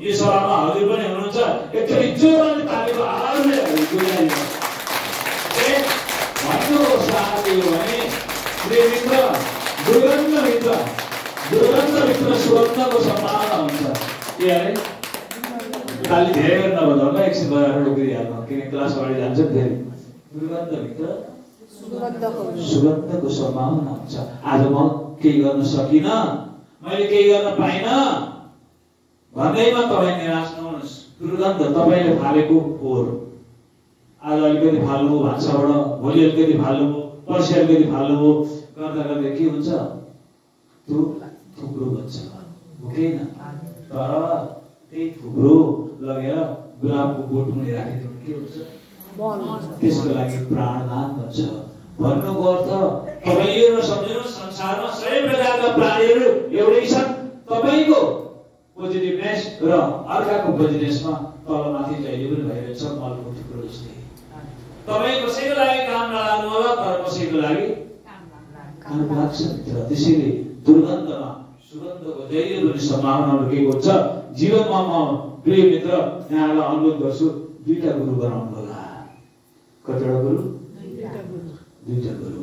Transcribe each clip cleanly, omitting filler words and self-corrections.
यो सभामा हजुर पनि हुनुहुन्छ, एकचोटि जोरले तालीको आवाजले गुन्जाइदिनुहोस्। भन्नुको साथ यो भने प्रिय मित्र, दुर्गन्धभित्र सुगन्धको सम्भावना हुन्छ। के अरे ताली धेरै गर्न नभन्दा एकछिन बजाएर रोकिदिइहाल्नु, किनकि क्लास अगाडि जान्छ धेरै। दुर्गन्धभित्र सुगन्धको सम्भावना हुन्छ। आज म केही गर्न सकिनँ, मैले केही गर्न पाइनँ भन्दैमा तपाईँ निराश नहुनुहोस्। दुर्गन्ध तपाईँले फालेको फोहोर, आज अलिकति फाल्नु भान्साबाट, भोलि अलिकति फाल्नु, पर्सि अलिकति फाल्नु गर्दा गर्दै के हुन्छ, त्यो थुप्रो बन्छ, हुँदैन? तर त्यही थुप्रो लगेर गुलाबको बोटमुनि राखिदिनु के हुन्छ? त्यसको लागि प्राणदान भन्छ। भन्नुको अर्थ तपाईँ यो सम्झिनुहोस्, संसारमा सबै प्रकारका प्राणीहरू एउटै छन्। तपाईँको पोजिटिभनेस र अर्काको पोजिटिभनेसमा तलमाथि जहिले पनि भइरहेछ, मलको टुक्रो जस्तै। तपाईँ कसैको लागि काम नलाग्नु होला, तर कसैको लागि काम लाग्छ। त्यसैले दुर्गन्धमा सुगन्धको जहिले पनि सम्भावना लुकेको हुन्छ। जीवनमा म प्रिय मित्र यहाँलाई अनुरोध गर्छु, दुईटा गुरु बनाउनु होला। कतिवटा गुरु? दुईटा गुरु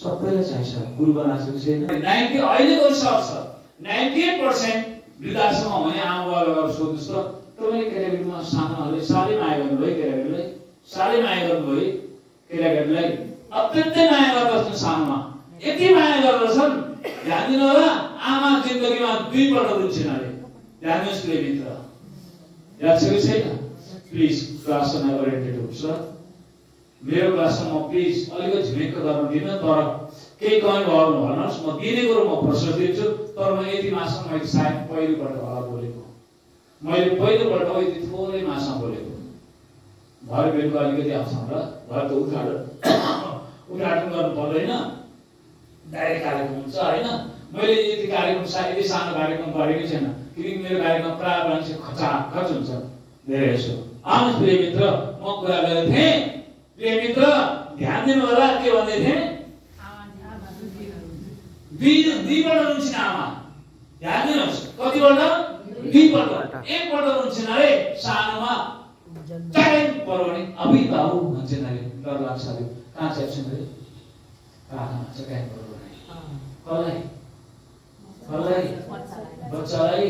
सबैलाई चाहिन्छ। गुरु बनाएको छैन। 90 अहिलेको हिसाब छ 98% वृद्धाश्रममा हुने आमाबाबाहरू सोध्नुहोस् त, तपाईँले केटाकेटीमा सानोहरूले साह्रै माया गर्नुभयो, केटाकेटीलाई साह्रै माया गर्नुभयो, केटाकेटीलाई अत्यन्तै माया गर्दछन्। सानोमा यति माया गर्दछन्, ध्यान दिनु होला, आमा जिन्दगीमा दुईपल्ट रुन्छन् अरे। ध्यान दिनुहोस् प्रिय मित्र, याद छ कि छैन? प्लिज क्लासमा ओरिएन्टेड होस्। मेरो क्लासमा म प्लिज अलिकति झिमेक गर्न दिन्न, तर केही कमी भयो भने भन्नुहोस्, म दिने कुरो म प्रश्न दिन्छु। तर म यति मासमा मैले सायद पहिलोपल्ट होला बोलेको, मैले पहिलोपल्ट यति थोरै मासमा बोलेको। भरे बेलुका अलिकति आउँछौँ र भरे त उद्घाटन गर्नु पर्दैन, डाइरेक्ट कार्यक्रम हुन्छ होइन। मैले यति कार्यक्रम यति सानो कार्यक्रम गरेकै छैन, किनकि मेरो कार्यक्रम प्रायः मान्छे खचाखच हुन्छ धेरै जसो। आउनुहोस् प्रिय मित्र, म कुरा गरेको थिएँ। प्रिय मित्र ध्यान दिनु होला, के भन्दै थिएँ? दुईपल्ट रुन्छन् आमा। ध्यान दिनुहोस्, कतिपल्ट? दुईपल्ट। एकपल्ट रुन्छन् अरे सानोमा, चाँडै पऱ्यो भने अभि बाबु भन्छन् अरे, डर लाग्छ अरे। कहाँ च्याप्छन् अरे? काखमा चाहिँ कहाँ पऱ्यो भने कसलाई बच्चालाई।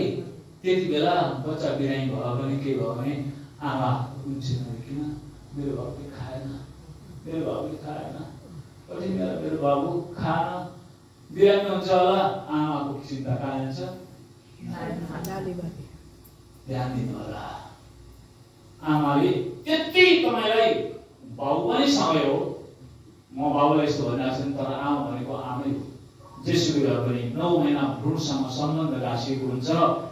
त्यति बेला बच्चा बिरामी भयो भने के भयो भने आमा रुन्छन् अरे, किन? मेरो बाबुले खाएन, मेरो बाबुले खाएन, कति बेला मेरो बाबु खान बिरामी हुन्छ होला। आमाको चिन्ता कहाँ जान्छ? ध्यान दिनु होला। आमाले त्यति तपाईँलाई बाउ पनि सँगै हो, म बाबुलाई यस्तो भनिरहेको छु, तर आमा भनेको आमै हो। जेसुकै भए पनि 9 महिना भ्रूणसँग सम्बन्ध गाँसिएको हुन्छ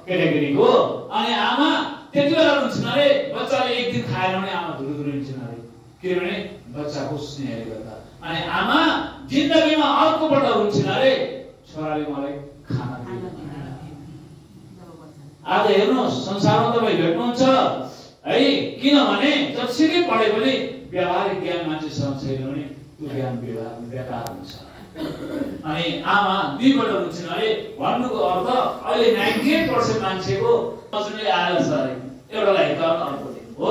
केटाकेटीको। अनि आमा त्यति बेला रुन्छन् अरे, बच्चाले एक दिन खाएन भने आमा धुरुधुरु रुन्छन् अरे, किनभने बच्चाको स्नेहले गर्दा। अनि आमा जिन्दगीमा अर्कोपल्ट रुन्छन् अरे, छोराले मलाई खाना दिएन। आज हेर्नुहोस्, संसारमा तपाईँ भेट्नुहुन्छ है, किनभने जतिसुकै पढे पनि व्यावहारिक ज्ञान मान्छेसँग छैन भने त्यो ज्ञान बेकार हुन्छ। अनि आमा दुईपल्ट रुन्छन् अरे भन्नुको अर्थ अहिले 98% मान्छेको आएर छ अरे, एउटालाई अर्को हो।